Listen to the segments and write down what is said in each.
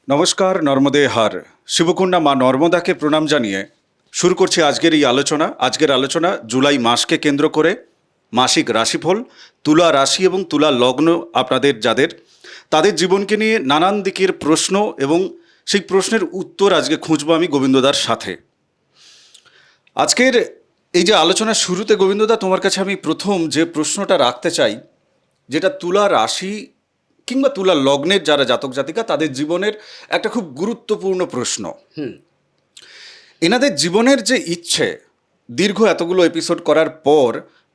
নমস্কার, নর্মদে হার। শিবকুণ্ডা মা নর্মদাকে প্রণাম জানিয়ে শুরু করছি আজকের এই আলোচনা। আজকের আলোচনা জুলাই মাসকে কেন্দ্র করে মাসিক রাশিফল, তুলা রাশি এবং তুলা লগ্ন আপনাদের যাদের, তাদের জীবনকে নিয়ে নানান দিকের প্রশ্ন এবং সেই প্রশ্নের উত্তর আজকে খুঁজবো আমি গোবিন্দদার সাথে। আজকের এই যে আলোচনার শুরুতে গোবিন্দদা, তোমার কাছে আমি প্রথম যে প্রশ্নটা রাখতে চাই, যেটা তুলা রাশি কিংবা তুলা লগ্নের যারা জাতক জাতিকা তাদের জীবনের একটা খুব গুরুত্বপূর্ণ প্রশ্ন। এনাদের জীবনের যে ইচ্ছে, দীর্ঘ এতগুলো এপিসোড করার পর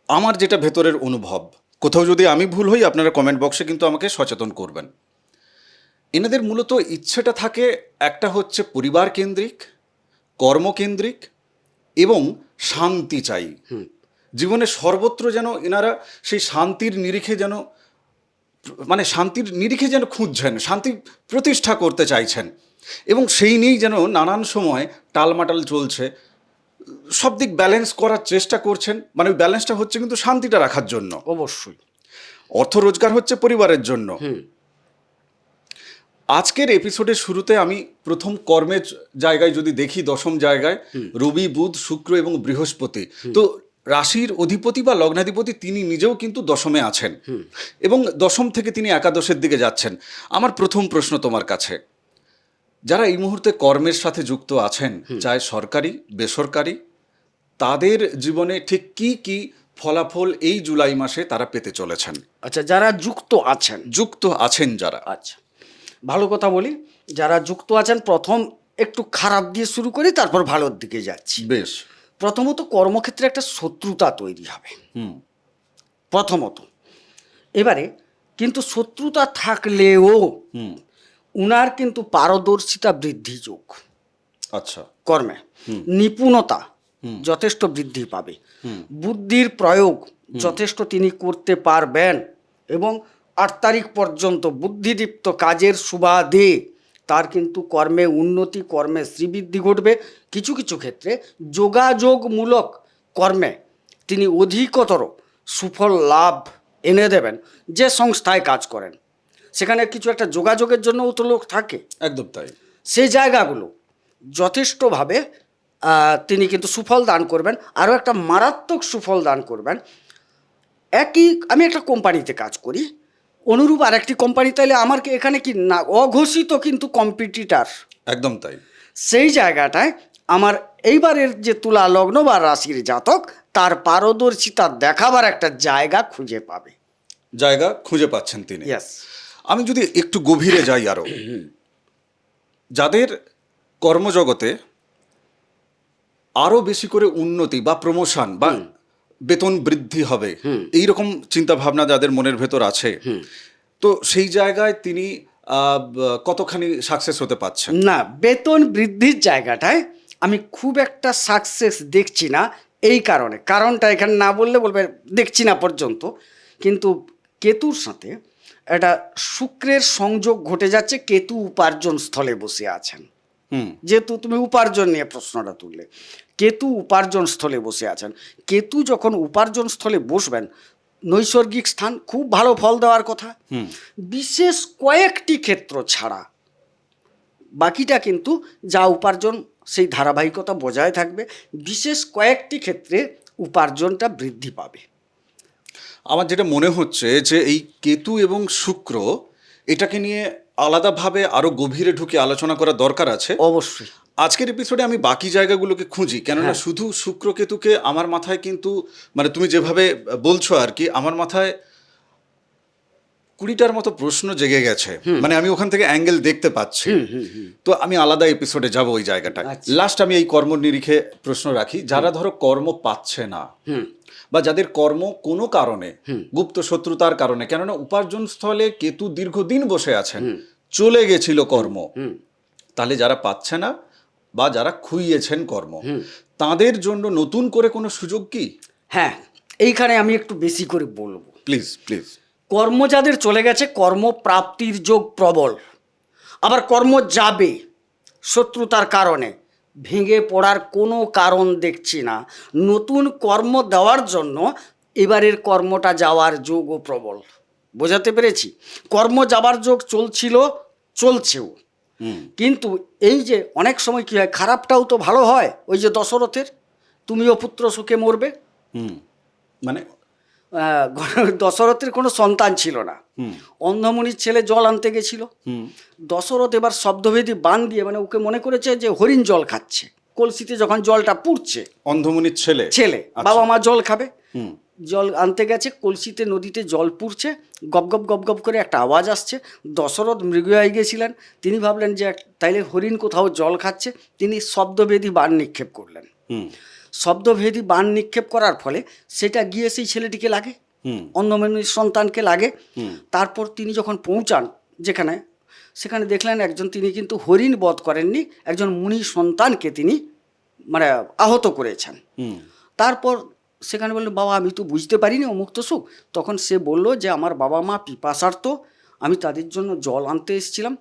আমার যেটা ভেতরের অনুভব, কোথাও যদি আমি ভুল হই আপনারা কমেন্ট বক্সে কিন্তু আমাকে সচেতন করবেন। এনাদের মূলত ইচ্ছেটা থাকে একটা হচ্ছে পরিবার কেন্দ্রিক, কর্মকেন্দ্রিক এবং শান্তি চাই। জীবনে সর্বত্র যেন এনারা সেই শান্তির নিরিখে যেন শান্তির নিরিখে যেন খুঁজছেন, শান্তি প্রতিষ্ঠা করতে চাইছেন এবং সেই নিয়েই যেন নানান সময় টালমাটাল চলছে। সব দিক ব্যালেন্স করার চেষ্টা করছেন, ওই ব্যালেন্সটা হচ্ছে কিন্তু শান্তিটা রাখার জন্য। অবশ্যই অর্থ রোজগার হচ্ছে পরিবারের জন্য। আজকের এপিসোডের শুরুতে আমি প্রথম কর্মের জায়গায় যদি দেখি, দশম জায়গায় রবি, বুধ, শুক্র এবং বৃহস্পতি। তো রাশির অধিপতি বা লগ্নাধিপতি তিনি নিজেও কিন্তু দশমে আছেন এবং দশম থেকে তিনি একাদশের দিকে যাচ্ছেন। আমার প্রথম প্রশ্ন তোমার কাছে, যারা এই মুহূর্তে কর্মের সাথে যুক্ত আছেন, চাই সরকারি বেসরকারি, তাদের জীবনে ঠিক কি কি ফলাফল এই জুলাই মাসে তারা পেতে চলেছেন? আচ্ছা, যারা যুক্ত আছেন যারা, আচ্ছা, ভালো কথা বলি। যারা যুক্ত আছেন, প্রথম একটু খারাপ দিয়ে শুরু করি, তারপর ভালোর দিকে যাচ্ছি। বেশ। প্রথমত কর্মক্ষেত্রে একটা শত্রুতা তৈরি হবে প্রথমত। এবারে কিন্তু শত্রুতা থাকলেও উনার কিন্তু পারদর্শিতা বৃদ্ধি যোগ। আচ্ছা। কর্মে নিপুণতা যথেষ্ট বৃদ্ধি পাবে, বুদ্ধির প্রয়োগ যথেষ্ট তিনি করতে পারবেন এবং 8 তারিখ পর্যন্ত বুদ্ধিদীপ্ত কাজের সুবাদে তার কিন্তু কর্মে উন্নতি, কর্মে শ্রীবৃদ্ধি ঘটবে। কিছু কিছু ক্ষেত্রে যোগাযোগমূলক কর্মে তিনি অধিকতর সুফল লাভ এনে দেবেন। যে সংস্থায় কাজ করেন সেখানে কিছু একটা যোগাযোগের জন্যও তো লোক থাকে, একদম তাই। সেই জায়গাগুলো যথেষ্টভাবে তিনি কিন্তু সুফল দান করবেন। আরও একটা মারাত্মক সুফল দান করবেন। আমি একটা কোম্পানিতে কাজ করি, অনুরূপ আর একটি কোম্পানি, তাইলে আমার এখানে কি না অঘোষিত কিন্তু কম্পিটিটার। একদম তাই। সেই জায়গাটায় আমার এইবারের যে তুলা লগ্ন বা রাশির জাতক, তার পারদর্শিতা দেখাবার একটা জায়গা খুঁজে পাচ্ছেন তিনি। ইয়েস। আমি যদি একটু গভীরে যাই আরো, যাদের কর্মজগতে আরো বেশি করে উন্নতি বা প্রমোশন বা বেতন বৃদ্ধি হবে, এইরকম চিন্তা ভাবনা যাদের মনের ভেতর আছে, তো সেই জায়গায় তিনি কতখানি সাকসেস হতে পারছেন? না, বেতন বৃদ্ধির জায়গাটায় আমি খুব একটা সাকসেস দেখছি না। এই কারণটা এখানে না বললে বলবে দেখছি না পর্যন্ত। কিন্তু কেতুর সাথে একটা শুক্রের সংযোগ ঘটে যাচ্ছে। কেতু উপার্জন স্থলে বসে আছেন। যেহেতু তুমি উপার্জন নিয়ে প্রশ্নটা তুললে, কেতু উপার্জন স্থলে বসে আছেন। কেতু যখন উপার্জন স্থলে বসবেন, নৈসর্গিক স্থান, খুব ভালো ফল দেওয়ার কথা। বিশেষ কয়েকটি ক্ষেত্র ছাড়া বাকিটা কিন্তু যা উপার্জন সেই ধারাবাহিকতা বজায় থাকবে। বিশেষ কয়েকটি ক্ষেত্রে উপার্জনটা বৃদ্ধি পাবে। আমার যেটা মনে হচ্ছে যে এই কেতু এবং শুক্র, এটাকে নিয়ে আলাদাভাবে আরো গভীরে ঢুকে আলোচনা করা দরকার আছে। অবশ্যই আজকের এপিসোডে আমি বাকি জায়গাগুলোকে খুঁজি, কেননা শুধু শুক্র কেতুকে আমার মাথায় কিন্তু তুমি যেভাবে বলছো আর কি, আমার মাথায় 20টার মতো প্রশ্ন জেগে গেছে। আমি ওখান থেকে অ্যাঙ্গেল দেখতে পাচ্ছি। তো আমি আলাদা এপিসোডে যাব ওই জায়গাটা। লাস্ট আমি এই কর্ম নিরিখে প্রশ্ন রাখি, যারা ধরো কর্ম পাচ্ছে না বা যাদের কর্ম কোনো কারণে, গুপ্ত শত্রুতার কারণে, কেননা উপার্জন স্থলে কেতু দীর্ঘদিন বসে আছেন, চলে গেছিল কর্ম, তাহলে যারা পাচ্ছে না বা যারা খুইয়েছেন কর্ম, তাদের জন্য নতুন করে কোনো সুযোগ কি? হ্যাঁ, এইখানে আমি একটু বেশি করে বলবো, প্লিজ প্লিজ। কর্ম যাদের চলে গেছে, কর্মপ্রাপ্তির যোগ প্রবল। আবার কর্ম যাবে শত্রুতার কারণে, ভেঙে পড়ার কোনো কারণ দেখছি না। নতুন কর্ম দেওয়ার জন্য এবারের কর্মটা যাওয়ার যোগও প্রবল। বোঝাতে পেরেছি? কর্ম যাবার যোগ চলছিল, চলছেও। কিন্তু এই যে অনেক সময় কি হয়, খারাপটাও তো ভালো হয়। ওই যে দশরথের তুমিও পুত্র সুখে মরবে, হুম, মানে আহ, দশরথের কোনো সন্তান ছিল না, হুম অন্ধমুনির ছেলে জল আনতে গেছিল। হুম দশরথ এবার শব্দভেদী বান দিয়ে, মানে ওকে মনে করেছে যে হরিণ জল খাচ্ছে, কলসিতে যখন জলটা পুড়ছে, অন্ধমুনির ছেলে ছেলে আচ্ছা। বাবা মা জল খাবে, হুম জল আনতে গেছে, কলসিতে নদীতে জল পুড়ছে, গপ গপ গপ গপ করে একটা আওয়াজ আসছে। দশরথ মৃগ হয়ে গিয়েছিলেন, তিনি ভাবলেন যে তাইলে হরিণ কোথাও জল খাচ্ছে, তিনি শব্দভেদী বান নিক্ষেপ করলেন। হুম শব্দভেদী বান নিক্ষেপ করার ফলে সেটা গিয়ে সেই ছেলেটিকে লাগে, হুম অন্ধমুনির সন্তানকে লাগে। হুম তারপর তিনি যখন পৌঁছান যেখানে, সেখানে দেখলেন একজন, তিনি কিন্তু হরিণ বধ করেননি, একজন মুনি সন্তানকে তিনি মানে আহত করেছেন। হুম তারপর সেখানে বললো, বাবা আমি তো বুঝতে পারিনি অমুক্ত সুখ। তখন সে বলল যে আমার বাবা মা পিপাসার্ত, আমি তাদের জন্য জল আনতে এসেছিলাম।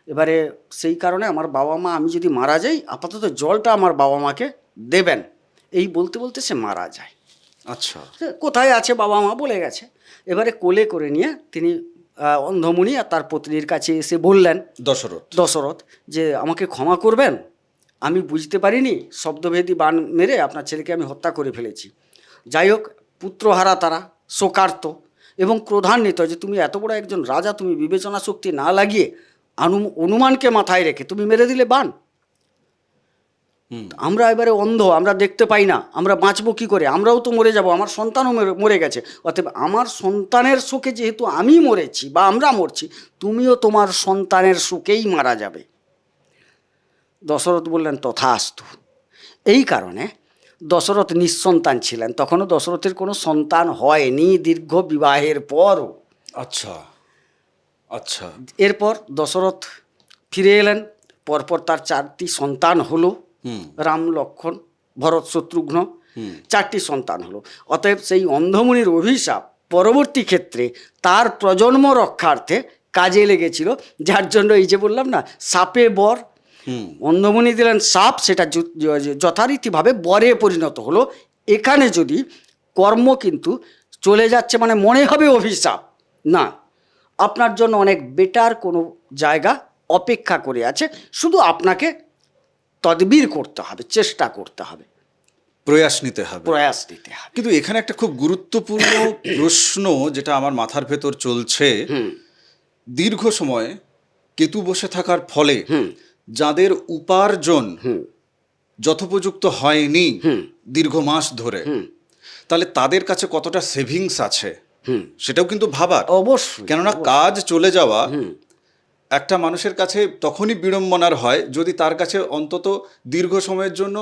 এবারে সেই কারণে আমার বাবা মা, আমি যদি মারা যাই আপাতত জলটা আমার বাবা মাকে দেবেন। এই বলতে বলতে সে মারা যায়। আচ্ছা। সে কোথায় আছে বাবা মা বলে গেছে। এবারে কোলে করে নিয়ে তিনি অন্ধমুনি আর তার পত্নীর কাছে এসে বললেন দশরথ যে আমাকে ক্ষমা করবেন, আমি বুঝতে পারিনি, শব্দভেদী বান মেরে আপনার ছেলেকে আমি হত্যা করে ফেলেছি। যাই হোক, পুত্রহারা তারা শোকার্ত এবং ক্রোধান্বিত যে তুমি এত বড় একজন রাজা, তুমি বিবেচনা শক্তি না লাগিয়ে অনুমানকে মাথায় রেখে তুমি মেরে দিলে বান। আমরা এবারে অন্ধ, আমরা দেখতে পাই না, আমরা বাঁচবো কী করে, আমরাও তো মরে যাব, আমার সন্তানও মরে গেছে, অতএব আমার সন্তানের শোকে যেহেতু আমি মরেছি বা আমরা মরছি, তুমিও তোমার সন্তানের শোকেই মারা যাবে। দশরথ বললেন তথাস্তু। এই কারণে দশরথ নিঃসন্তান ছিলেন, তখনও দশরথের কোনো সন্তান হয়নি দীর্ঘ বিবাহের পরও। আচ্ছা আচ্ছা। এরপর দশরথ ফিরে এলেন, পরপর তার 4টি সন্তান হলো, রাম লক্ষ্মণ ভরত শত্রুঘ্ন, 4টি সন্তান হলো। অতএব সেই অন্ধমুনির অভিশাপ পরবর্তী ক্ষেত্রে তার প্রজন্ম রক্ষার্থে কাজে লেগেছিল, যার জন্য এই যে বললাম না সাপে বর, অন্ধমুনি দিলেন সাপ, সেটা যথারীতিভাবে বরে পরিণত হলো। এখানে যদি কর্ম কিন্তু চলে যাচ্ছে, মানে মনে হবে অভিশাপ না, আপনার জন্য অনেক বেটার কোনো জায়গা অপেক্ষা করে আছে, শুধু আপনাকে তদবির করতে হবে, চেষ্টা করতে হবে, প্রয়াস নিতে হবে। কিন্তু কিন্তু এখানে একটা খুব গুরুত্বপূর্ণ প্রশ্ন যেটা আমার মাথার ভেতর চলছে, দীর্ঘ সময় কেতু বসে থাকার ফলে যাদের উপার্জন যথোপযুক্ত হয়নি দীর্ঘ মাস ধরে, তাহলে তাদের কাছে কতটা সেভিংস আছে সেটাও কিন্তু ভাবার। অবশ্যই, কেননা কাজ চলে যাওয়া একটা মানুষের কাছে তখনই বিড়ম্বনার হয় যদি তার কাছে অন্তত দীর্ঘ সময়ের জন্য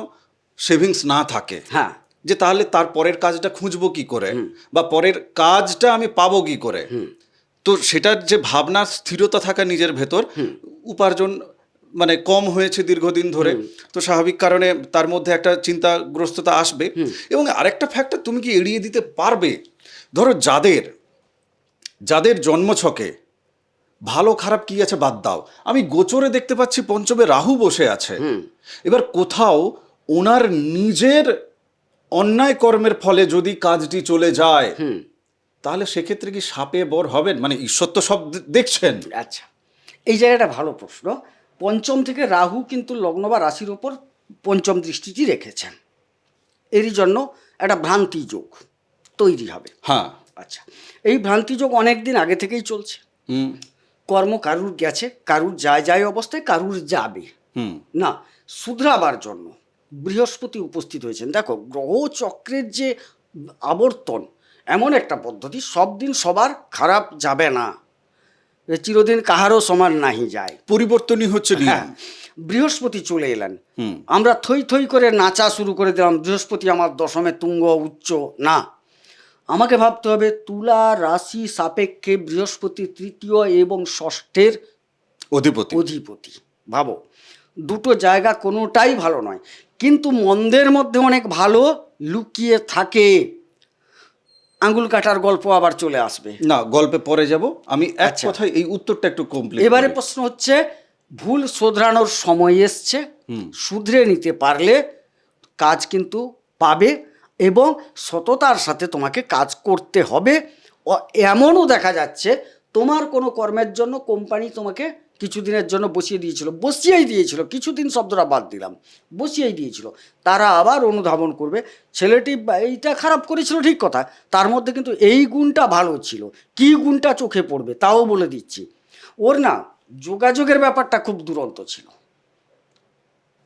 সেভিংস না থাকে। হ্যাঁ, যে তাহলে তার পরের কাজটা খুঁজবো কি করে, বা পরের কাজটা আমি পাবো কি করে। তো সেটার যে ভাবনা স্থিরতা থাকা নিজের ভেতর, উপার্জন মানে কম হয়েছে দীর্ঘদিন ধরে, তো স্বাভাবিক কারণে তার মধ্যে একটা চিন্তাগ্রস্ততা আসবে। এবং আরেকটা ফ্যাক্টর তুমি কি এড়িয়ে দিতে পারবে, ধরো যাদের জন্মছকে ভালো খারাপ কি আছে বাদ দাও, আমি গোচরে দেখতে পাচ্ছি পঞ্চমে রাহু বসে আছে। এবার কোথাও ওনার নিজের অন্যায় কর্মের ফলে যদি কাজটি চলে যায়, তাহলে সেক্ষেত্রে কি সাপে বর হবেন? মানে ঈশ্বর তো সব দেখছেন। আচ্ছা, এই জায়গাটা ভালো প্রশ্ন। পঞ্চম থেকে রাহু কিন্তু লগ্ন বা রাশির ওপর পঞ্চম দৃষ্টিটি রেখেছেন, এরই জন্য একটা ভ্রান্তি যোগ তৈরি হবে। হ্যাঁ, আচ্ছা, এই ভ্রান্তি যোগ অনেক দিন আগে থেকেই চলছে। কর্ম কারুর গেছে, কারুর যায় অবস্থায়, কারুর যাবে না, শুধরাবার জন্য বৃহস্পতি উপস্থিত হয়েছেন। দেখো, গ্রহ চক্রের যে আবর্তন এমন একটা পদ্ধতি, সব দিন সবার খারাপ যাবে না, চিরদিন কাহারও সমান নাহি যায়, পরিবর্তনই হচ্ছে নিয়ম। হ্যাঁ, বৃহস্পতি চলে এলেন, আমরা থই থই করে নাচা শুরু করে দিলাম, বৃহস্পতি আমার দশমে তুঙ্গ উচ্চ না। আমাকে ভাবতে হবে তুলা রাশি সাপেক্ষে বৃহস্পতি তৃতীয় এবং ষষ্ঠের অধিপতি। ভাবো, দুটো জায়গা কোনোটাই ভালো নয়, কিন্তু মন্দের মধ্যে অনেক ভালো লুকিয়ে থাকে। আঙ্গুল কাটার গল্প আবার চলে আসবে, না গল্পে পরে যাব, আমি এক কথায় এই উত্তরটা একটু কমপ্লিট। এবারে প্রশ্ন হচ্ছে, ভুল শোধরানোর সময় এসছে, শুধরে নিতে পারলে কাজ কিন্তু পাবে এবং সততার সাথে তোমাকে কাজ করতে হবে। এমনও দেখা যাচ্ছে তোমার কোনো কর্মের জন্য কোম্পানি তোমাকে কিছুদিনের জন্য বসিয়েই দিয়েছিল, কিছুদিন শব্দটা বাদ দিলাম, বসিয়েই দিয়েছিল, তারা আবার অনুধাবন করবে। ছেলেটি এইটা খারাপ করেছিল ঠিক কথা, তার মধ্যে কিন্তু এই গুণটা ভালো ছিল। কি গুণটা চোখে পড়বে তাও বলে দিচ্ছি। ওর না যোগাযোগের ব্যাপারটা খুব দুরন্ত ছিল,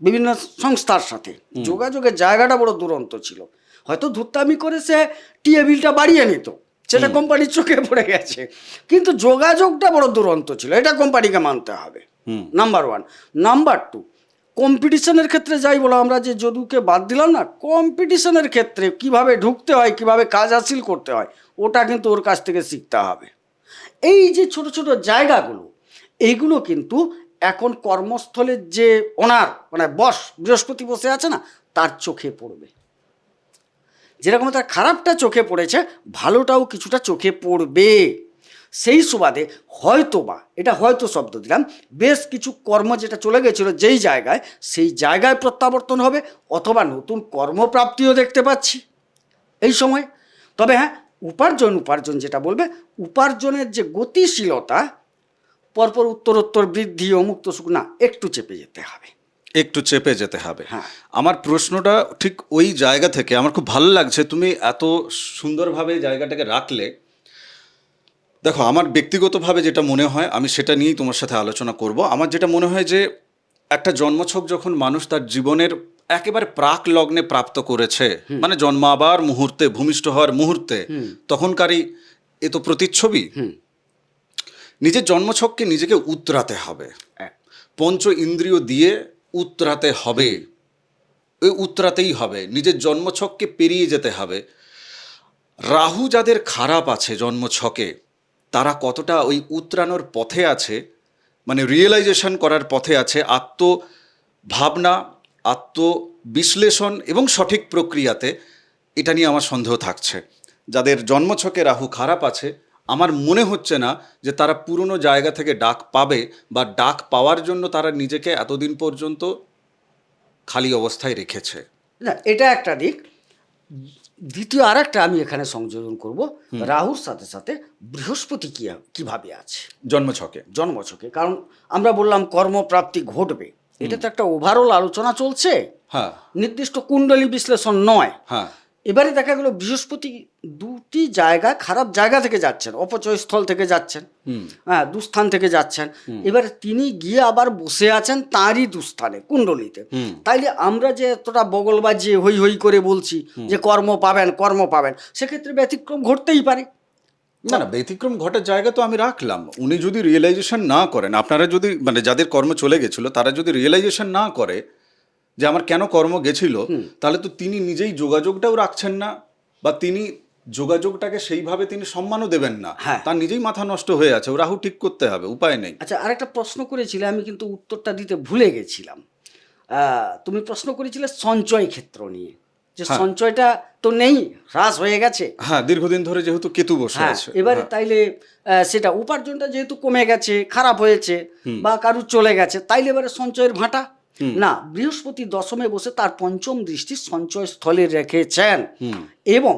বিভিন্ন সংস্থার সাথে যোগাযোগের জায়গাটা বড় দুরন্ত ছিল। হয়তো ধূর্তামি করে সে টিএ বিলটা বাড়িয়ে নিত, সেটা কোম্পানির চোখে পড়ে গেছে, কিন্তু যোগাযোগটা বড় দুরন্ত ছিল, এটা কোম্পানিকে মানতে হবে। নাম্বার 1। নাম্বার 2, কম্পিটিশনের ক্ষেত্রে যাই বলো, আমরা যে যদুকে বাদ দিলাম না, কম্পিটিশনের ক্ষেত্রে কিভাবে ঢুকতে হয়, কিভাবে কাজ হাসিল করতে হয়, ওটা কিন্তু ওর কাছ থেকে শিখতে হবে। এই যে ছোট ছোট জায়গাগুলো, এইগুলো কিন্তু এখন কর্মস্থলের যে ওনার মানে বস বৃহস্পতি বসে আছে না, তার চোখে পড়বে। যেরকম তার খারাপটা চোখে পড়েছে, ভালোটাও কিছুটা চোখে পড়বে। সেই সুবাদে হয়তোবা, এটা হয়তো শব্দ দিলাম, বেশ কিছু কর্ম যেটা চলে গেছিলো যেই জায়গায়, সেই জায়গায় প্রত্যাবর্তন হবে, অথবা নতুন কর্মপ্রাপ্তিও দেখতে পাচ্ছি এই সময়। তবে হ্যাঁ, উপার্জন যেটা বলবে, উপার্জনের যে গতিশীলতা, পরপর উত্তরোত্তর বৃদ্ধি ও মুক্ত সুখ না, একটু চেপে যেতে হবে, একটু চেপে যেতে হবে। হ্যাঁ। আমার প্রশ্নটা ঠিক ওই জায়গা থেকে, আমার খুব ভালো লাগছে তুমি এত সুন্দরভাবে জায়গাটাকে রাখলে। দেখো, আমার ব্যক্তিগতভাবে যেটা মনে হয়, আমি সেটা নিয়েই তোমার সাথে আলোচনা করব। আমার যেটা মনে হয় যে একটা জন্মছক যখন মানুষ তার জীবনের একেবারে প্রাক লগ্নে প্রাপ্ত করেছে, মানে জন্মাবার মুহূর্তে, ভূমিষ্ঠ হওয়ার মুহূর্তে, তখনকারই এ তো প্রতিচ্ছবি। নিজের জন্মছককে নিজেকে উতরাতে হবে, পঞ্চ ইন্দ্রিয় দিয়ে উতরাতে হবে, ওই উতরাতেই হবে, নিজের জন্মছককে পেরিয়ে যেতে হবে। রাহু যাদের খারাপ আছে জন্মছকে, তারা কতটা ওই উতরানোর পথে আছে, মানে রিয়েলাইজেশন করার পথে আছে, আত্মভাবনা, আত্মবিশ্লেষণ এবং সঠিক প্রক্রিয়াতে, এটা নিয়ে আমার সন্দেহ থাকছে। যাদের জন্মছকে রাহু খারাপ আছে, আমার মনে হচ্ছে না যে তারা পুরনো জায়গা থেকে ডাক পাবে, বা ডাক পাওয়ার জন্য তারা নিজেকে এতদিন পর্যন্ত খালি অবস্থায় রেখেছে। না, এটা একটা দিক। দ্বিতীয় আর একটা আমি এখানে সংযোজন করব, রাহুর সাথে সাথে বৃহস্পতি কিভাবে আছে জন্মছকে। কারণ আমরা বললাম কর্মপ্রাপ্তি ঘটবে, এটা তো একটা ওভারঅল আলোচনা চলছে, হ্যাঁ, নির্দিষ্ট কুণ্ডলী বিশ্লেষণ নয়। হ্যাঁ, এবারে দেখা গেল বৃহস্পতি দুটি জায়গায় খারাপ জায়গা থেকে যাচ্ছেন, অপচয় স্থল থেকে যাচ্ছেন, হ্যাঁ, দুস্থান থেকে যাচ্ছেন। এবারে তিনি গিয়ে আবার বসে আছেন তাঁরই দুস্থানে, কুণ্ডলিতে। তাইলে আমরা যে এতটা বগল বাজিয়ে হই হই করে বলছি যে কর্ম পাবেন, সেক্ষেত্রে ব্যতিক্রম ঘটতেই পারে। না না, ব্যতিক্রম ঘটার জায়গা তো আমি রাখলাম। উনি যদি রিয়েলাইজেশন না করেন, আপনারা যদি, মানে যাদের কর্ম চলে গেছিল, তারা যদি রিয়েলাইজেশন না করে যে আমার কেন কর্ম গেছিল, তাহলে তো তিনি নিজেই যোগাযোগটাও রাখছেন না, বা তিনি যোগাযোগটাকে সেইভাবে তিনি সম্মানও দেবেন না। হ্যাঁ। তার নিজেই মাথা নষ্ট হয়ে আছে, ও রাহু ঠিক করতে হবে, উপায় নেই। আচ্ছা, আরেকটা প্রশ্ন করেছিলে, আমি কিন্তু উত্তরটা দিতে ভুলে গেছিলাম। তুমি প্রশ্ন করেছিলে সঞ্চয় ক্ষেত্র নিয়ে, যে সঞ্চয়টা তো নেই, হ্রাস হয়ে গেছে। হ্যাঁ, দীর্ঘদিন ধরে যেহেতু কেতু বসে হ্যাঁ, আছে। এবারে তাইলে সেটা উপার্জনটা যেহেতু কমে গেছে, খারাপ হয়েছে, বা কারুর চলে গেছে, তাইলে এবারে সঞ্চয়ের ভাঁটা না, বৃহস্পতি দশমে বসে তার পঞ্চম দৃষ্টি সঞ্চয় স্থলে রেখেছেন, এবং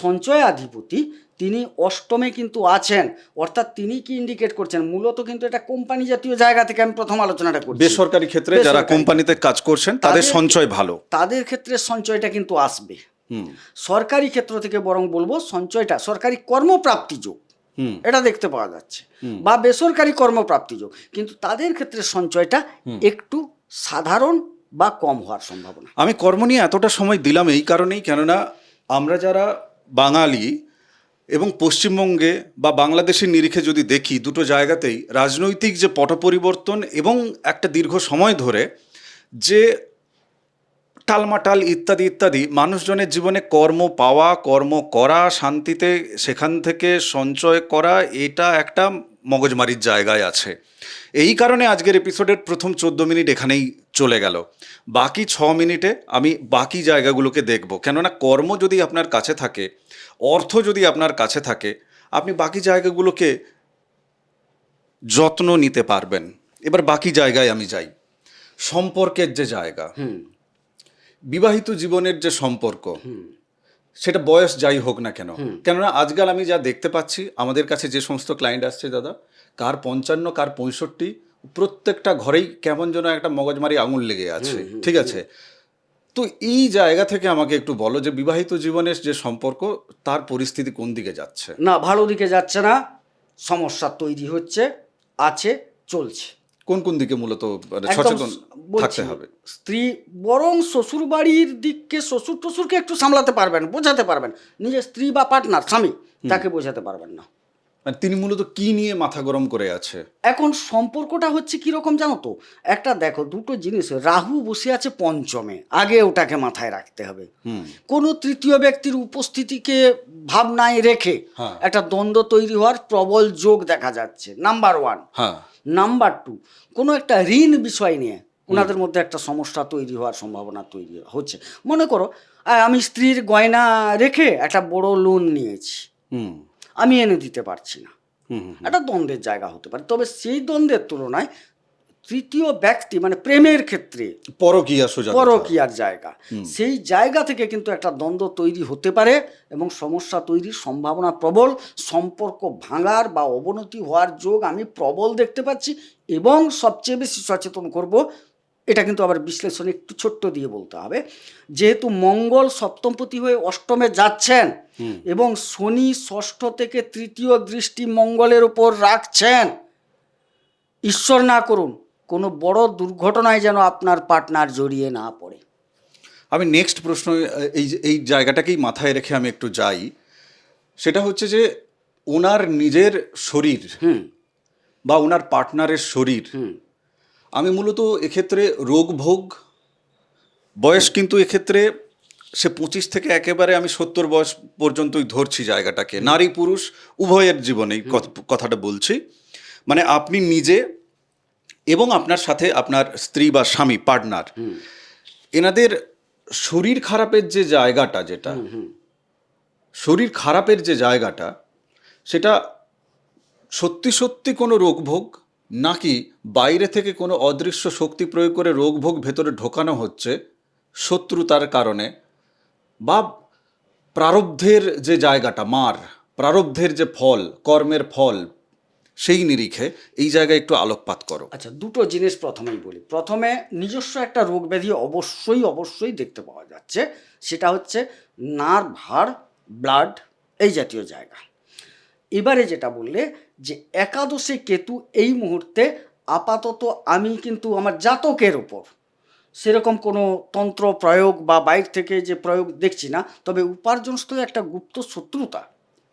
সঞ্চয়াধিপতি তিনি অষ্টমে কিন্তু আছেন। অর্থাৎ তিনি কি ইন্ডিকেট করছেন, মূলত কিন্তু এটা কোম্পানি জাতীয় জায়গা থেকে আমি প্রথম আলোচনাটা করছি। বেসরকারি ক্ষেত্রে যারা কোম্পানিতে কাজ করছেন, তাদের সঞ্চয় ভালো, তাদের ক্ষেত্রে সঞ্চয়টা কিন্তু আসবে। সরকারি ক্ষেত্র থেকে বরং বলবো সঞ্চয়টা সরকারি কর্মপ্রাপ্তি যোগ, এটা দেখতে পাওয়া যাচ্ছে, বা বেসরকারি কর্মপ্রাপ্তি যোগ, কিন্তু তাদের ক্ষেত্রে সঞ্চয়টা একটু সাধারণ বা কম হওয়ার সম্ভাবনা। আমি কর্ম নিয়ে এতটা সময় দিলাম এই কারণেই, কেননা আমরা যারা বাঙালি এবং পশ্চিমবঙ্গে বা বাংলাদেশের নিরিখে যদি দেখি, দুটো জায়গাতেই রাজনৈতিক যে পট পরিবর্তন এবং একটা দীর্ঘ সময় ধরে যে টালমাটাল ইত্যাদি ইত্যাদি, মানুষজনের জীবনে কর্ম পাওয়া, কর্ম করা, শান্তিতে সেখান থেকে সঞ্চয় করা, এটা একটা মগজমারির জায়গায় আছে। এই কারণে আজকের এপিসোডের প্রথম 14 মিনিট এখানেই চলে গেল। বাকি 6 মিনিটে আমি বাকি জায়গাগুলোকে দেখব, কেননা কর্ম যদি আপনার কাছে থাকে, অর্থ যদি আপনার কাছে থাকে, আপনি বাকি জায়গাগুলোকে যত্ন নিতে পারবেন। এবার বাকি জায়গায় আমি যাই। সম্পর্কের যে জায়গা, বিবাহিত জীবনের যে সম্পর্ক, সেটা বয়স যাই হোক না কেন, কেননা আজকাল আমি যা দেখতে পাচ্ছি, আমাদের কাছে যে সমস্ত ক্লায়েন্ট আসছে দাদা, কার 55, কার 65, প্রত্যেকটা ঘরেই কেমন যেন একটা মগজমারি আঙুল লেগে আছে, ঠিক আছে? তো এই জায়গা থেকে আমাকে একটু বলো যে বিবাহিত জীবনের যে সম্পর্ক তার পরিস্থিতি কোন দিকে যাচ্ছে? না, ভালো দিকে যাচ্ছে না, সমস্যা তৈরি হচ্ছে, আছে, চলছে। কোন কোন দিকে মূলত মানে একদম সচেতন বলছি, থাকতে হবে? স্ত্রী বরং শ্বশুর বাড়ির দিককে শ্বশুর টশুরকে একটু সামলাতে পারবেন, বোঝাতে পারবেন, নিজের স্ত্রী বা পার্টনার স্বামী তাকে বোঝাতে পারবেন না। মানে তিনি মূলত কি নিয়ে মাথা গরম করে আছে? এখন সম্পর্কটা হচ্ছে কীরকম জানো তো, একটা দেখো দুটো জিনিস, রাহু বসে আছে পঞ্চমে, আগে ওটাকে মাথায় রাখতে হবে। কোনো তৃতীয় ব্যক্তির উপস্থিতিকে ভাবনায় রেখে হ্যাঁ। একটা দ্বন্দ্ব তৈরি হওয়ার প্রবল যোগ দেখা যাচ্ছে, নাম্বার ওয়ান। হ্যাঁ, নাম্বার টু, কোনো একটা ঋণ বিষয় নিয়ে ওনাদের মধ্যে একটা সমস্যা তৈরি হওয়ার সম্ভাবনা তৈরি হচ্ছে। মনে করো আমি স্ত্রীর গয়না রেখে একটা বড় লোন নিয়েছি, হুম আমি এনে দিতে পারছি না, হুম হুম, একটা দ্বন্দ্বের জায়গা হতে পারে। তবে সেই দ্বন্দ্বের তুলনায় তৃতীয় ব্যক্তি মানে প্রেমের ক্ষেত্রে পরকীয়া সোজা কথা। পরকীয়ার জায়গা, সেই জায়গা থেকে কিন্তু একটা দ্বন্দ্ব তৈরি হতে পারে এবং সমস্যা তৈরির সম্ভাবনা প্রবল, সম্পর্ক ভাঙার বা অবনতি হওয়ার যোগ আমি প্রবল দেখতে পাচ্ছি। এবং সবচেয়ে বেশি সচেতন করব, এটা কিন্তু আবার বিশ্লেষণ একটু ছোট্ট দিয়ে বলতে হবে, যেহেতু মঙ্গল সপ্তমপতি হয়ে অষ্টমে যাচ্ছেন এবং শনি ষষ্ঠ থেকে তৃতীয় দৃষ্টি মঙ্গলের উপর রাখছেন, ঈশ্বর না করুন কোনো বড় দুর্ঘটনায় যেন আপনার পার্টনার জড়িয়ে না পড়ে। আমি নেক্সট প্রশ্ন এই জায়গাটাকেই মাথায় রেখে আমি একটু যাই। সেটা হচ্ছে যে ওনার নিজের শরীর বা ওনার পার্টনারের শরীর, আমি মূলত এক্ষেত্রে রোগ ভোগ, বয়স কিন্তু এক্ষেত্রে সে 25 থেকে একেবারে আমি 70 বয়স পর্যন্তই ধরছি জায়গাটাকে, নারী পুরুষ উভয়ের জীবনেই কথাটা বলছি। মানে আপনি নিজে এবং আপনার সাথে আপনার স্ত্রী বা স্বামী পার্টনার, এনাদের শরীর খারাপের যে জায়গাটা, যেটা শরীর খারাপের যে জায়গাটা, সেটা সত্যি সত্যি কোনো রোগভোগ, নাকি বাইরে থেকে কোনো অদৃশ্য শক্তি প্রয়োগ করে রোগভোগ ভেতরে ঢোকানো হচ্ছে শত্রুতার কারণে, বা প্রারব্ধের যে জায়গাটা, প্রারব্ধের যে ফল, কর্মের ফল, সেই নিরিখে এই জায়গায় একটু আলোকপাত করো। আচ্ছা, দুটো জিনিস প্রথমেই বলি। প্রথমে নিজস্ব একটা রোগ ব্যাধি অবশ্যই দেখতে পাওয়া যাচ্ছে, সেটা হচ্ছে নার্ভ, হাড়, ব্লাড, এই জাতীয় জায়গা। এবারে যেটা বললে যে একাদশে কেতু, এই মুহূর্তে আপাতত আমি কিন্তু আমার জাতকের উপর সেরকম কোনো তন্ত্র প্রয়োগ বা বাইর থেকে যে প্রয়োগ দেখছি না। তবে উপার্জনস্থলে একটা গুপ্ত শত্রুতা,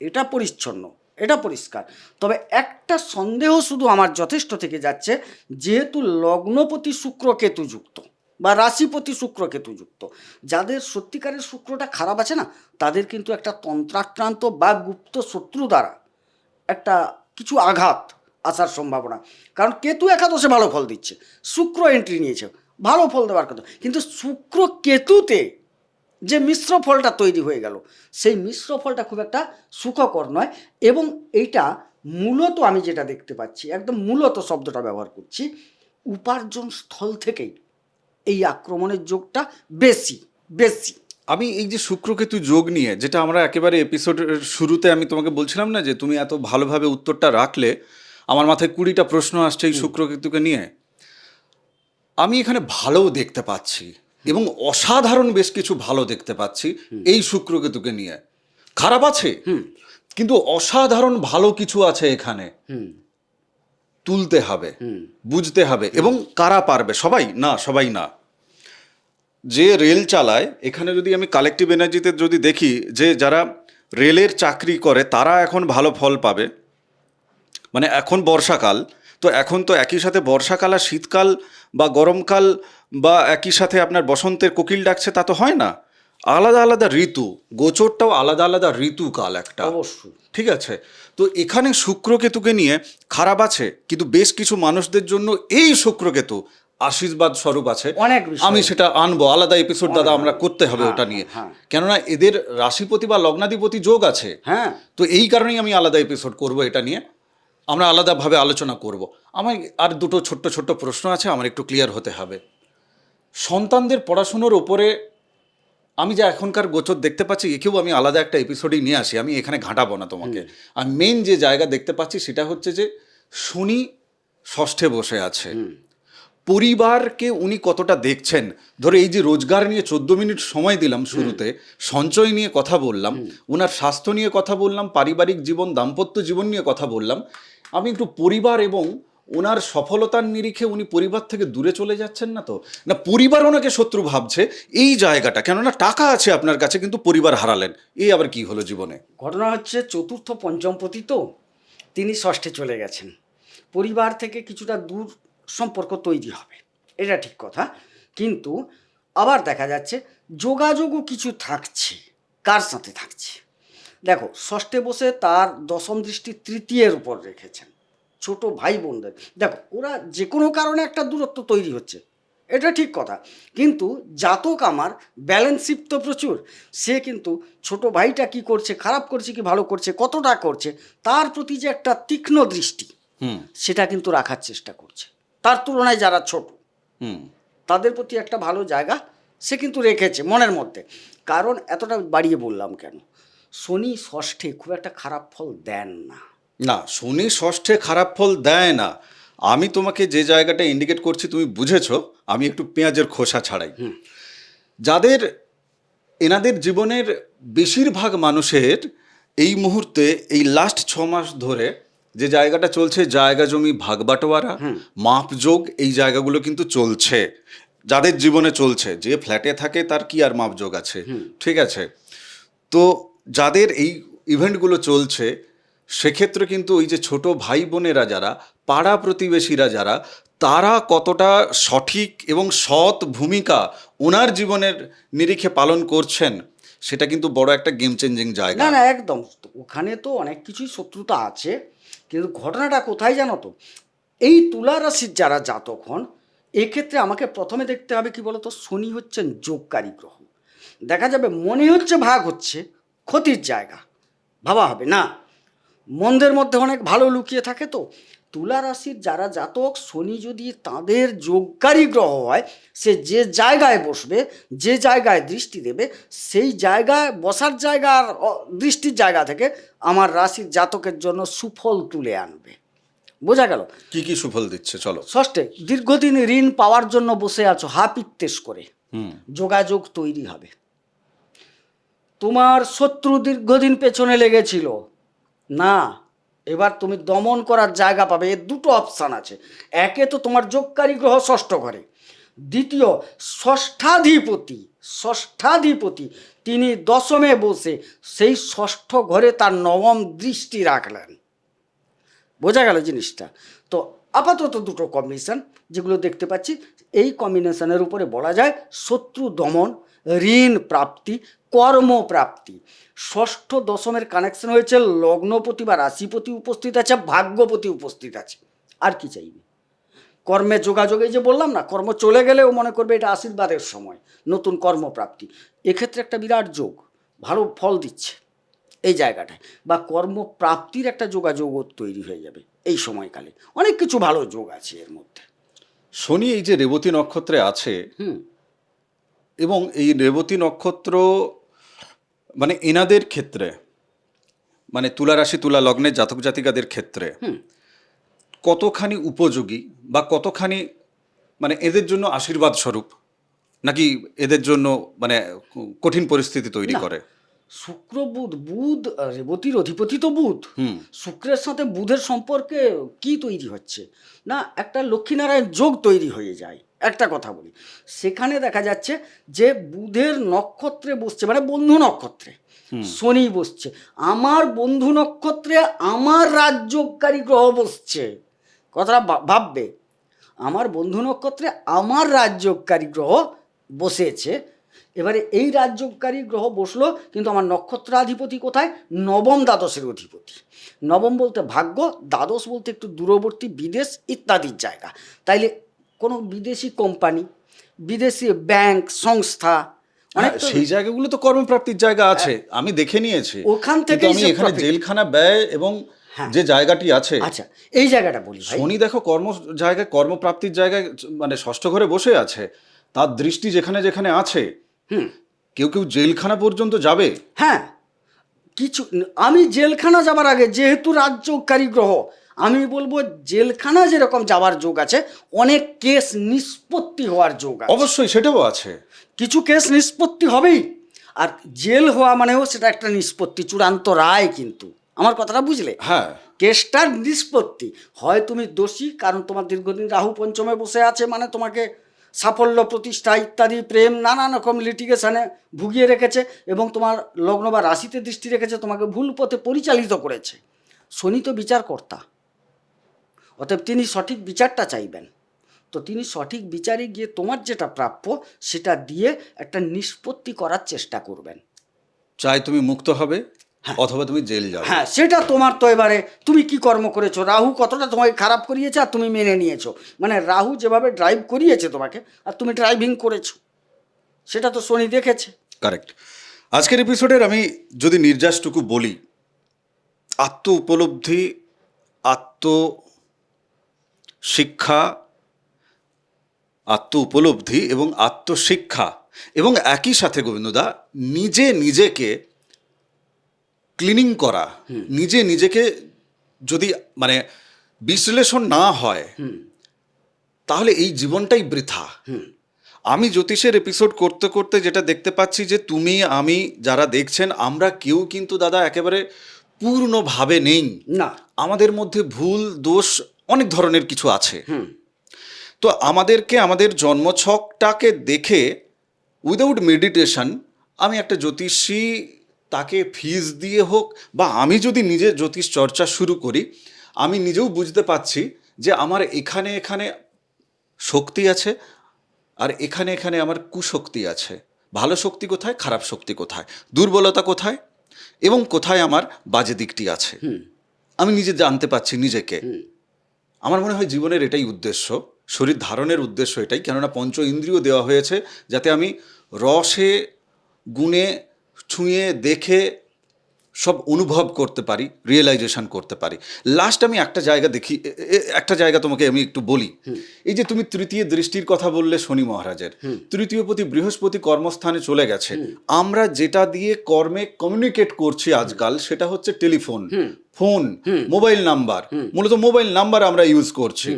এটা পরিচ্ছন্ন, এটা পরিষ্কার। তবে একটা সন্দেহ শুধু আমার যথেষ্ট থেকে যাচ্ছে, যেহেতু লগ্নপতি শুক্র কেতু যুক্ত বা রাশিপতি শুক্র কেতু যুক্ত, যাদের সত্যিকারের শুক্রটা খারাপ আছে না, তাদের কিন্তু একটা তন্ত্রাক্রান্ত বা গুপ্ত শত্রু দ্বারা একটা কিছু আঘাত আসার সম্ভাবনা। কারণ কেতু একাদশে ভালো ফল দিচ্ছে, শুক্র এন্ট্রি নিয়েছে, ভালো ফল দেওয়ার কথা, কিন্তু শুক্র কেতুতে যে মিশ্র ফলটা তৈরি হয়ে গেল, সেই মিশ্র ফলটা খুব একটা সুখকর নয়। এবং এইটা মূলত আমি যেটা দেখতে পাচ্ছি, একদম মূলত শব্দটা ব্যবহার করছি, উপার্জন স্থল থেকেই এই আক্রমণের যোগটা বেশি। আমি এই যে শুক্রকেতু যোগ নিয়ে, যেটা আমরা একেবারে এপিসোডের শুরুতে আমি তোমাকে বলছিলাম না যে তুমি এত ভালোভাবে উত্তরটা রাখলে, আমার মাথায় 20টা প্রশ্ন আসছে এই শুক্রকেতুকে নিয়ে। আমি এখানে ভালোও দেখতে পাচ্ছি এবং অসাধারণ বেশ কিছু ভালো দেখতে পাচ্ছি এই শুক্রকেতুকে নিয়ে। খারাপ আছে, কিন্তু অসাধারণ ভালো কিছু আছে এখানে। তুলতে হবে, বুঝতে হবে। এবং কারা পারবে? সবাই না। যে রেল চালায়, এখানে যদি আমি কালেকটিভ এনার্জিতে যদি দেখি যে যারা রেলের চাকরি করে তারা এখন ভালো ফল পাবে। মানে এখন বর্ষাকাল, তো এখন তো একই সাথে বর্ষাকাল আর শীতকাল বা গরমকাল বা একই সাথে আপনার বসন্তের কোকিল ডাকছে, তা তো হয় না। আলাদা আলাদা ঋতু, গোচরটাও আলাদা আলাদা ঋতুকাল একটা, অবশ্যই। ঠিক আছে? তো এখানে শুক্রকেতুকে নিয়ে খারাপ আছে, কিন্তু বেশ কিছু মানুষদের জন্য এই শুক্রকেতু আশীর্বাদ স্বরূপ আছে। অনেক বিষয়। আমি সেটা আনবো, আলাদা এপিসোড দাদা আমরা করতে হবে ওটা নিয়ে। কেননা এদের রাশিপতি বা লগ্নাধিপতি যোগ আছে, হ্যাঁ, তো এই কারণেই আমি আলাদা এপিসোড করব এটা নিয়ে, আমরা আলাদাভাবে আলোচনা করব। আমার আর দুটো ছোট্ট প্রশ্ন আছে, আমার একটু ক্লিয়ার হতে হবে। সন্তানদের পড়াশুনোর ওপরে আমি যে এখনকার গোচর দেখতে পাচ্ছি, একেও আমি আলাদা একটা এপিসোডেই নিয়ে আসি, আমি এখানে ঘাঁটাবো না তোমাকে। আর মেন যে জায়গা দেখতে পাচ্ছি সেটা হচ্ছে যে শনি ষষ্ঠে বসে আছে, পরিবারকে উনি কতটা দেখছেন? ধরো এই যে রোজগার নিয়ে 14 মিনিট সময় দিলাম শুরুতে, সঞ্চয় নিয়ে কথা বললাম, ওনার স্বাস্থ্য নিয়ে কথা বললাম, পারিবারিক জীবন, দাম্পত্য জীবন নিয়ে কথা বললাম, আমি একটু পরিবার এবং ওনার সফলতার নিরিখে উনি পরিবার থেকে দূরে চলে যাচ্ছেন না তো? না পরিবার ওনাকে শত্রু ভাবছে, এই জায়গাটা, কেননা টাকা আছে আপনার কাছে কিন্তু পরিবার হারালেন, এই আবার কি হলো জীবনে? ঘটনা হচ্ছে চতুর্থ পঞ্চমপতি তো, তিনি ষষ্ঠে চলে গেছেন, পরিবার থেকে কিছুটা দূর সম্পর্ক তৈরি হবে, এটা ঠিক কথা। কিন্তু আবার দেখা যাচ্ছে যোগাযোগও কিছু থাকছে। কার সাথে থাকছে? দেখো, ষষ্ঠে বসে তার দশম দৃষ্টি তৃতীয়ের উপর রেখেছেন, ছোট ভাই বোনদের। দেখো, ওরা যে কোনো কারণে একটা দূরত্ব তৈরি হচ্ছে, এটা ঠিক কথা। কিন্তু জাতক আমার ব্যালেন্স শিপ তো প্রচুর, সে কিন্তু ছোট ভাইটা কি করছে, খারাপ করছে কি ভালো করছে, কতটা করছে, তার প্রতি যে একটা তীক্ষ্ণ দৃষ্টি, সেটা কিন্তু রাখার চেষ্টা করছে। তার তুলনায় যারা ছোট, তাদের প্রতি একটা ভালো জায়গা সে কিন্তু রেখেছে মনের মধ্যে। কারণ এতটা বাড়িয়ে বললাম কেন, শনি ষষ্ঠে খুব একটা খারাপ ফল দেন না। না, শনি ষষ্ঠে খারাপ ফল দেয় না। আমি তোমাকে যে জায়গাটা ইন্ডিকেট করছি তুমি বুঝেছো, আমি একটু পেঁয়াজের খোসা ছাড়াই। যাদের এনাদের জীবনের বেশিরভাগ মানুষের এই মুহূর্তে এই লাস্ট 6 মাস ধরে যে জায়গাটা চলছে, জায়গা জমি ভাগ বাটোয়ারা, মাপযোগ, এই জায়গাগুলো কিন্তু চলছে যাদের জীবনে চলছে। যে ফ্ল্যাটে থাকে তার কি আর মাপযোগ আছে, ঠিক আছে? তো যাদের এই ইভেন্টগুলো চলছে, সেক্ষেত্রে কিন্তু ওই যে ছোট ভাই বোনেরা যারা, পাড়া প্রতিবেশীরা যারা, তারা কতটা সঠিক এবং সৎ ভূমিকা ওনার জীবনের নিরিখে পালন করছেন, সেটা কিন্তু বড় একটা গেম চেঞ্জিং জায়গা। না না, একদম। ওখানে তো অনেক কিছুই শত্রুতা আছে, কিন্তু ঘটনাটা কোথায় জানো তো? এই তুলা রাশির যারা জাতক হন, এক্ষেত্রে আমাকে প্রথমে দেখতে হবে কি বলতো, শনি হচ্ছেন যোগকারী গ্রহ। দেখা যাবে মনে হচ্ছে ভাগ হচ্ছে, ক্ষতির জায়গা ভাবা হবে না, মন্দের মধ্যে অনেক ভালো লুকিয়ে থাকে। তো তুলা রাশির যারা জাতক, শনি যদি তাদের যোগকারী গ্রহ হয়, সে যে জায়গায় বসবে, যে জায়গায় দৃষ্টি দেবে, সেই জায়গায় বসার জায়গা আর দৃষ্টির জায়গা থেকে আমার রাশির জাতকের জন্য সুফল তুলে আনবে। বোঝা গেল? কি কি সুফল দিচ্ছে চলো। ষষ্ঠে, দীর্ঘদিন ঋণ পাওয়ার জন্য বসে আছো হাপিত্তেশ করে, যোগাযোগ তৈরি হবে। তোমার শত্রু দীর্ঘদিন পেছনে লেগেছিল না, এবার তুমি দমন করার জায়গা পাবে। এর দুটো অপশান আছে। একে তো তোমার যোগকারী গ্রহ ষষ্ঠ ঘরে, দ্বিতীয় ষষ্ঠাধিপতি তিনি দশমে বসে সেই ষষ্ঠ ঘরে তার নবম দৃষ্টি রাখলেন। বোঝা গেল জিনিসটা? তো আপাতত দুটো কম্বিনেশন যেগুলো দেখতে পাচ্ছি, এই কম্বিনেশনের উপরে বলা যায় শত্রু দমন, ঋণ প্রাপ্তি, কর্মপ্রাপ্তি। ষষ্ঠ দশমের কানেকশন হয়েছে, লগ্নপতি বা রাশিপতি উপস্থিত আছে, ভাগ্যপতি উপস্থিত আছে। আর কি চাইবে? কর্মে যোগাযোগ, এই যে বললাম না, কর্ম চলে গেলেও মনে করবে এটা আশীর্বাদের সময়, নতুন কর্মপ্রাপ্তি। এক্ষেত্রে একটা বিরাট যোগ, ভালো ফল দিচ্ছে এই জায়গাটায়, বা কর্মপ্রাপ্তির একটা যোগাযোগ তৈরি হয়ে যাবে এই সময়কালে। অনেক কিছু ভালো যোগ আছে এর মধ্যে। শনি এই যে রেবতী নক্ষত্রে আছে, এবং এই রেবতী নক্ষত্র মানে এনাদের ক্ষেত্রে, মানে তুলা রাশি তুলা লগ্নের জাতক জাতিকাদের ক্ষেত্রে কতখানি উপযোগী বা কতখানি মানে এদের জন্য আশীর্বাদ স্বরূপ, নাকি এদের জন্য মানে কঠিন পরিস্থিতি তৈরি না, করে? শুক্র বুধ রেবতীর অধিপতি তো বুধ, শুক্রের সাথে বুধের সম্পর্কে কি তৈরি হচ্ছে না, একটা লক্ষ্মীনারায়ণ যোগ তৈরি হয়ে যায়। একটা কথা বলি, সেখানে দেখা যাচ্ছে যে বুধের নক্ষত্রে বসছে, মানে বন্ধু নক্ষত্রে শনি বসছে। আমার বন্ধু নক্ষত্রে আমার রাজযোগকারী গ্রহ বসছে। কথাটা ভাববে, আমার বন্ধু নক্ষত্রে আমার রাজযোগকারী গ্রহ বসেছে। এবারে এই রাজযোগকারী গ্রহ বসলো, কিন্তু আমার নক্ষত্রাধিপতি কোথায়? নবম দ্বাদশের অধিপতি। নবম বলতে ভাগ্য, দ্বাদশ বলতে একটু দূরবর্তী বিদেশ ইত্যাদির জায়গা। তাইলে কোনো বিদেশি কোম্পানি, বিদেশি ব্যাংক সংস্থা, সেই জায়গাগুলো তো কর্মপ্রাপ্তির জায়গা আছে, আমি দেখে নিয়েছি। ওখান থেকে আমি এখানে জেলখানা ব্যয় এবং যে জায়গাটি আছে। আচ্ছা, এই জায়গাটা বলি ভাই। শনি দেখো কর্ম জায়গায়, কর্মপ্রাপ্তির জায়গায় মানে ষষ্ঠ ঘরে বসে আছে, তার দৃষ্টি যেখানে যেখানে আছে, কেউ কেউ জেলখানা পর্যন্ত যাবে। হ্যাঁ, কিছু আমি জেলখানা যাবার আগে, যেহেতু রাজযোগকারী গ্রহ, আমি বলবো জেলখানা যেরকম যাওয়ার যোগ আছে, অনেক কেস নিষ্পত্তি হওয়ার যোগ আছে। অবশ্যই সেটাও আছে। কিছু কেস নিষ্পত্তি হবেই, আর জেল হওয়া মানেও সেটা একটা নিষ্পত্তি, চূড়ান্ত রায়। কিন্তু আমার কথাটা বুঝলে? হ্যাঁ, কেসটার নিষ্পত্তি হয় তুমি দোষী, কারণ তোমার দীর্ঘদিন রাহু পঞ্চমে বসে আছে, মানে তোমাকে সাফল্য, প্রতিষ্ঠা ইত্যাদি, প্রেম, নানান রকম লিটিগেশনে ভুগিয়ে রেখেছে, এবং তোমার লগ্ন বা রাশিতে দৃষ্টি রেখেছে, তোমাকে ভুল পথে পরিচালিত করেছে। শনি তো বিচারকর্তা, অতএব তিনি সঠিক বিচারটা চাইবেন। তো তিনি সঠিক বিচারে গিয়ে তোমার যেটা প্রাপ্য সেটা দিয়ে একটা নিষ্পত্তি করার চেষ্টা করবেন। চাই তুমি মুক্ত হবে অথবা তুমি জেল যাবে। হ্যাঁ, সেটা তোমার তো এবারে তুমি কি কর্ম করেছো, রাহু কতটা তোমাকে খারাপ করিয়েছে আর তুমি মেনে নিয়েছো, মানে রাহু যেভাবে ড্রাইভ করিয়েছে তোমাকে আর তুমি ড্রাইভিং করেছো, সেটা তো শনি দেখেছে। কারেক্ট। আজকের এপিসোডের আমি যদি নির্যাসটুকু বলি, আত্ম উপলব্ধি, আত্মশিক্ষা, আত্ম উপলব্ধি এবং আত্মশিক্ষা, এবং একই সাথে গোবিন্দদা নিজেকে ক্লিনিং করা, নিজেকে যদি মানে বিশ্লেষণ না হয় তাহলে এই জীবনটাই বৃথা। আমি জ্যোতিষের এপিসোড করতে করতে যেটা দেখতে পাচ্ছি যে তুমি, আমি, যারা দেখছেন, আমরা কেউ কিন্তু দাদা একেবারে পূর্ণভাবে নেই। না, আমাদের মধ্যে ভুল, দোষ, অনেক ধরনের কিছু আছে। তো আমাদেরকে আমাদের জন্মছকটাকে দেখে উইদাউট মেডিটেশন, আমি একটা জ্যোতিষী তাকে ফিজ দিয়ে হোক বা আমি যদি নিজে জ্যোতিষ চর্চা শুরু করি, আমি নিজেও বুঝতে পারছি যে আমার এখানে এখানে শক্তি আছে আর এখানে এখানে আমার কুশক্তি আছে। ভালো শক্তি কোথায়, খারাপ শক্তি কোথায়, দুর্বলতা কোথায় এবং কোথায় আমার বাজে দিকটি আছে, আমি নিজে জানতে পারছি নিজেকে। আমার মনে হয় জীবনের এটাই উদ্দেশ্য, শরীর ধারণের উদ্দেশ্য এটাই। কেননা পঞ্চ ইন্দ্রিয় দেওয়া হয়েছে যাতে আমি রসে, গুণে, ছুঁয়ে, দেখে সব অনুভব করতে পারি, রিয়েলাইজেশন করতে পারি। লাস্ট আমি একটা জায়গা দেখি, একটা জায়গা তোমাকে আমি একটু বলি। এই যে তুমি তৃতীয় দৃষ্টির কথা বললে শনি মহারাজের, তৃতীয়পতি বৃহস্পতি কর্মস্থানে চলে গেছে। আমরা যেটা দিয়ে কর্মে কমিউনিকেট করছি আজকাল সেটা হচ্ছে টেলিফোন, ফোন, মোবাইল নাম্বার। মূলত মোবাইল নাম্বার আমরা ইউজ করছি।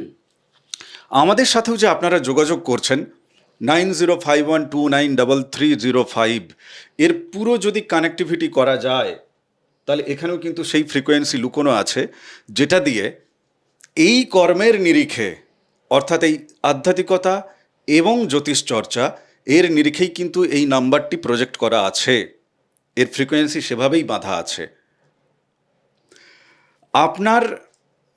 আমাদের সাথেও যে আপনারা যোগাযোগ করছেন 9051293305, এর পুরো যদি কানেক্টিভিটি করা যায় তাহলে এখানেও কিন্তু সেই ফ্রিকোয়েন্সি লুকোনো আছে যেটা দিয়ে এই কর্মের নিরিখে, অর্থাৎ এই আধ্যাত্মিকতা এবং জ্যোতিষ চর্চা, এর নিরিখেই কিন্তু এই নাম্বারটি প্রজেক্ট করা আছে, এর ফ্রিকোয়েন্সি সেভাবেই বাঁধা আছে। আপনার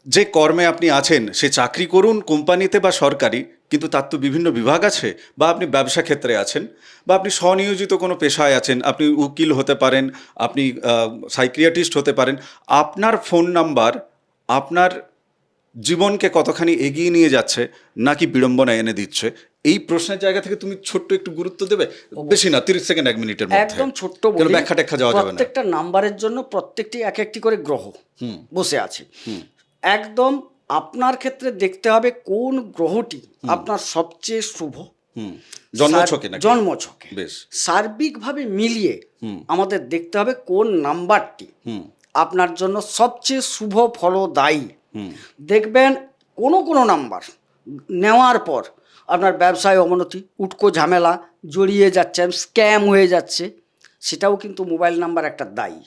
যে কর্মে আপনি আছেন, সে চাকরি করুন কোম্পানিতে বা সরকারি, কিন্তু তার তো বিভিন্ন বিভাগ আছে, বা আপনি ব্যবসা ক্ষেত্রে আছেন, বা আপনি স্বনিয়োজিত কোনো পেশায় আছেন, আপনি উকিল হতে পারেন, আপনি সাইকিয়াট্রিস্ট হতে পারেন। আপনার ফোন নাম্বার আপনার জীবনকে কতখানি এগিয়ে নিয়ে যাচ্ছে নাকি বিড়ম্বনা এনে দিচ্ছে, এই প্রশ্নের জায়গা থেকে তুমি ছোট্ট একটু গুরুত্ব দেবে। বেশি না, 30 সেকেন্ড, 1 মিনিটের মধ্যে একদম ছোট্ট কেন বলি, ব্যাখ্যা ট্যাখ্যা যাওয়া যাবে না। প্রত্যেকটা নাম্বারের জন্য প্রত্যেকটি এক একটি করে গ্রহ বসে আছে। একদম আপনার ক্ষেত্রে দেখতে হবে কোন গ্রহটি আপনার সবচেয়ে শুভ জন্মছকে নাকি? জন্মছকে বেশ। সার্বিকভাবে মিলিয়ে আমাদের দেখতে হবে কোন নাম্বারটি আপনার জন্য সবচেয়ে শুভ ফলদায়ী। দেখবেন কোনো কোনো নাম্বার নেওয়ার পর আপনার ব্যবসায় অবনতি, উটকো ঝামেলা জড়িয়ে যাচ্ছেন, স্ক্যাম হয়ে যাচ্ছে, সেটাও কিন্তু মোবাইল নাম্বার একটা দায়ী।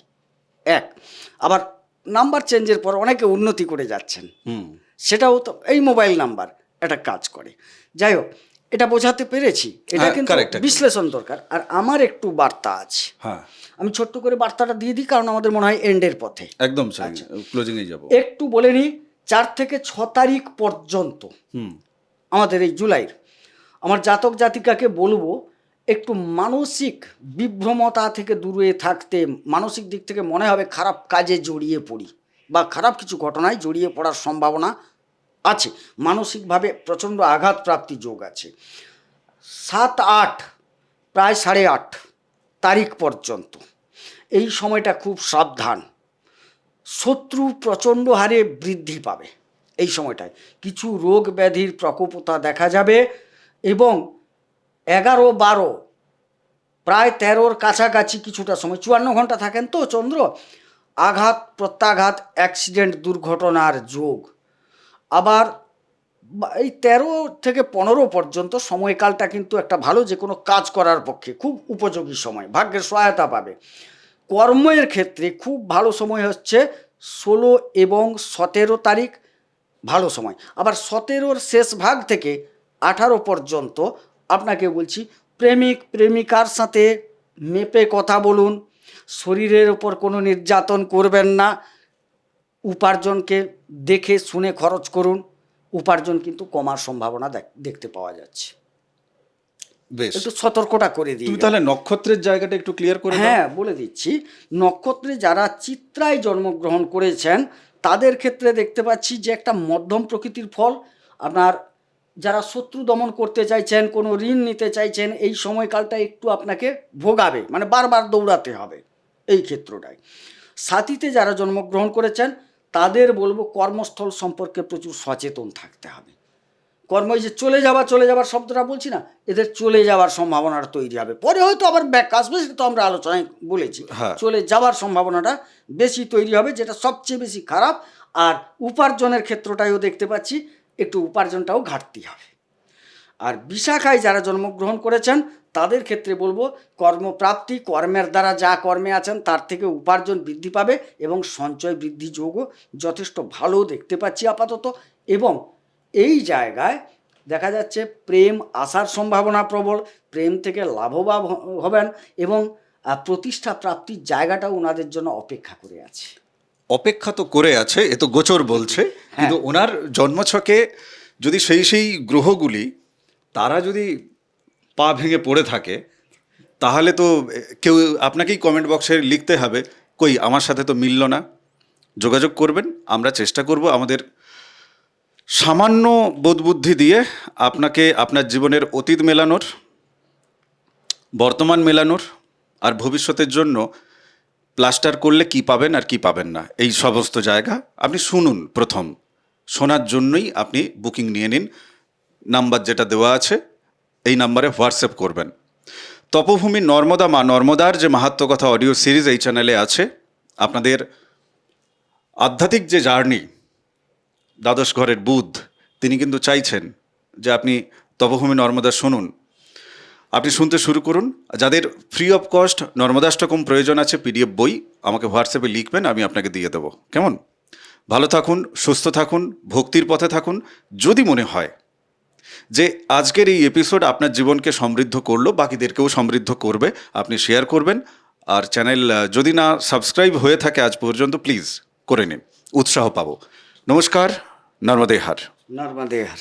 এক, আবার নাম্বার চেঞ্জের পর অনেকে উন্নতি করে যাচ্ছেন, সেটাও তো এই মোবাইল নাম্বার একটা কাজ করে। যাই হোক, এটা বোঝাতে পেরেছি, এটা কিন্তু বিশ্লেষণ দরকার। আর আমার একটু বার্তা আছে, আমি ছোট্ট করে বার্তাটা দিয়ে দিই, কারণ আমাদের মনে হয় এন্ডের পথে একদম ক্লোজিং এ যাব। একটু বলে নিই, 4 থেকে 6 তারিখ পর্যন্ত আমাদের এই জুলাইয়ের আমার জাতক জাতিকাকে বলবো একটু মানসিক বিভ্রমতা থেকে দূরে থাকতে। মানসিক দিক থেকে মনে হবে খারাপ কাজে জড়িয়ে পড়ি বা খারাপ কিছু ঘটনায় জড়িয়ে পড়ার সম্ভাবনা আছে, মানসিকভাবে প্রচণ্ড আঘাত প্রাপ্তি যোগ আছে। 7-8 প্রায় 8.5 তারিখ পর্যন্ত এই সময়টা খুব সাবধান। শত্রু প্রচণ্ড হারে বৃদ্ধি পাবে এই সময়টায়, কিছু রোগ ব্যাধির প্রকোপতা দেখা যাবে, এবং 11-12 প্রায় 13-র কাছাকাছি কিছুটা সময়, 54 ঘন্টা থাকেন তো চন্দ্র, আঘাত প্রত্যাঘাত অ্যাক্সিডেন্ট দুর্ঘটনার যোগ। আবার এই 13 থেকে 15 পর্যন্ত সময়কালটা কিন্তু একটা ভালো যে কোনো কাজ করার পক্ষে খুব উপযোগী সময়, ভাগ্যের সহায়তা পাবে। কর্মের ক্ষেত্রে খুব ভালো সময় হচ্ছে 16 এবং 17 তারিখ ভালো সময়। আবার 17-র শেষ ভাগ থেকে 18 পর্যন্ত আপনাকে বলছি প্রেমিক প্রেমিকার সাথে মেপে কথা বলুন, শরীরের ওপর কোনো নির্যাতন করবেন না, উপার্জনকে দেখে শুনে খরচ করুন, উপার্জন কিন্তু কমার সম্ভাবনা দেখতে পাওয়া যাচ্ছে। বেশ, একটু সতর্কটা করে দিই। তুমি তাহলে নক্ষত্রের জায়গাটা একটু ক্লিয়ার করে দাও। হ্যাঁ, বলে দিচ্ছি। নক্ষত্রে যারা চিত্রায় জন্মগ্রহণ করেছেন তাদের ক্ষেত্রে দেখতে পাচ্ছি যে একটা মধ্যম প্রকৃতির ফল। আপনার যারা শত্রু দমন করতে চাইছেন, কোনো ঋণ নিতে চাইছেন, এই সময়কালটা একটু আপনাকে ভোগাবে, মানে বারবার দৌড়াতে হবে এই ক্ষেত্রটায়। সাথীতে যারা জন্মগ্রহণ করেছেন তাদের বলবো কর্মস্থল সম্পর্কে প্রচুর সচেতন থাকতে হবে। কর্ম যে চলে যাবার শব্দটা বলছি না, এদের চলে যাওয়ার সম্ভাবনাটা তৈরি হবে, পরে হয়তো আবার ব্যাক আসবে, সেটা তো আমরা আলোচনায় বলেছি। হ্যাঁ। চলে যাওয়ার সম্ভাবনাটা বেশি তৈরি হবে, যেটা সবচেয়ে বেশি খারাপ। আর উপার্জনের ক্ষেত্রটাও দেখতে পাচ্ছি একটু উপার্জনটাও ঘাটতি হবে। আর বিশাখায় যারা জন্মগ্রহণ করেছেন তাদের ক্ষেত্রে বলবো কর্মপ্রাপ্তি, কর্মের দ্বারা যা কর্মে আছেন তার থেকে উপার্জন বৃদ্ধি পাবে এবং সঞ্চয় বৃদ্ধি যোগও যথেষ্ট ভালো দেখতে পাচ্ছি আপাতত। এবং এই জায়গায় দেখা যাচ্ছে প্রেম আসার সম্ভাবনা প্রবল, প্রেম থেকে লাভবান হবেন এবং প্রতিষ্ঠা প্রাপ্তির জায়গাটাও ওনাদের জন্য অপেক্ষা করে আছে। অপেক্ষা তো করে আছে, এ তো গোচর বলছে, কিন্তু ওনার জন্মছকে যদি সেই গ্রহগুলি তারা যদি পা ভেঙে পড়ে থাকে, তাহলে তো কেউ আপনাকেই কমেন্ট বক্সে লিখতে হবে, কই আমার সাথে তো মিলল না। যোগাযোগ করবেন, আমরা চেষ্টা করব আমাদের সামান্য বোধবুদ্ধি দিয়ে আপনাকে আপনার জীবনের অতীত মেলানোর, বর্তমান মেলানোর, আর ভবিষ্যতের জন্য প্লাস্টার করলে কি পাবেন আর কি পাবেন না, এই সমস্ত জায়গা আপনি শুনুন। প্রথম শোনার জন্যই আপনি বুকিং নিয়ে নিন। নাম্বার যেটা দেওয়া আছে এই নাম্বারে হোয়াটসঅ্যাপ করবেন। তপভূমি নর্মদা মা নর্মদার যে মাহাত্ম্যকথা অডিও সিরিজ এই চ্যানেলে আছে। আপনাদের আধ্যাত্মিক যে জার্নি, দ্বাদশ ঘরের বুধ তিনি কিন্তু চাইছেন যে আপনি তপভূমি নর্মদা শুনুন। আপনি শুনতে শুরু করুন। যাদের ফ্রি অফ কস্ট নর্মদাষ্টকম প্রয়োজন আছে পিডিএফ বই, আমাকে হোয়াটসঅ্যাপে লিখবেন, আমি আপনাকে দিয়ে দেবো। কেমন? ভালো থাকুন, সুস্থ থাকুন, ভক্তির পথে থাকুন। যদি মনে হয় যে আজকের এই এপিসোড আপনার জীবনকে সমৃদ্ধ করলো, বাকিদেরকেও সমৃদ্ধ করবে, আপনি শেয়ার করবেন। আর চ্যানেল যদি না সাবস্ক্রাইব হয়ে থাকে আজ পর্যন্ত, প্লিজ করে নিন, উৎসাহ পাবো। নমস্কার, নর্মদে হার। নর্মদে হার।